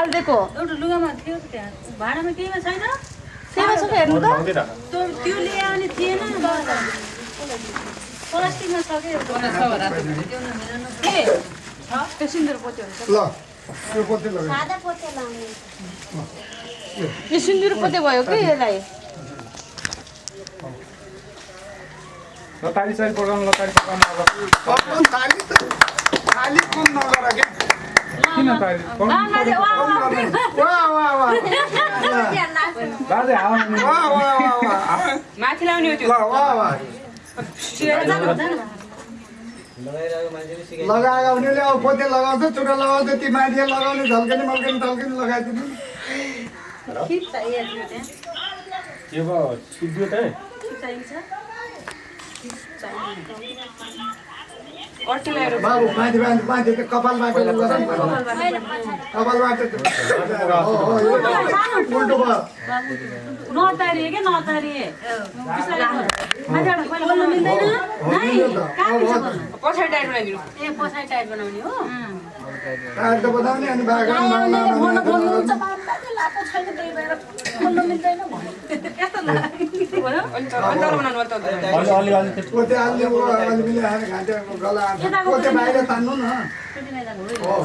हालिदिएको एउटा लुगामा थियो त्यहाँ भाडामा केहीमा छैन त्यहीमा छ हेर्नु त त्यो ल्याए अनि थिएन प्लास्टिकमा छ कि त्यो सिन्दुर पोते हुन्छ ल त्यो पोते लगा सादा पोते लाउने यो सिन्दुर पोते भयो कि यसलाई लतारी सारी पकाउनु लतारी पकाउनु खाली कम नगर के किन तारी वाह वाह वाह बाजे हावा वाह वाह वाह माथि लाउने हो त्यो वाह वाह वाह लगाएर उनीहरूले अब पोते लगाउँछ चुरा लगाउँछ ती मान्छे लगाउने झल्कने मल्कने टल्कने लगाइदिनु के भयो सिद्धो त बाबु माथि माथि कपालबाट कपालबाट उल्टो भयो नतारिए के नतारिए बोल्नु मिल्दैन पछाडि टाइट बनाइदिनु ए पछाडि टाइट बनाउने हो टायर त बनाउने अनि बागान बोल्नुहुन्छ बाबाले लाको छैन त्यही भएर बोल्नु मिल्दैन यस्तो लाग्यो अन्तर बनाउनु त अलि पोते हाल्ने अलि मिलाएर खान्छ गला पोते बाहिर तान्नु न त्यति नै जानु हो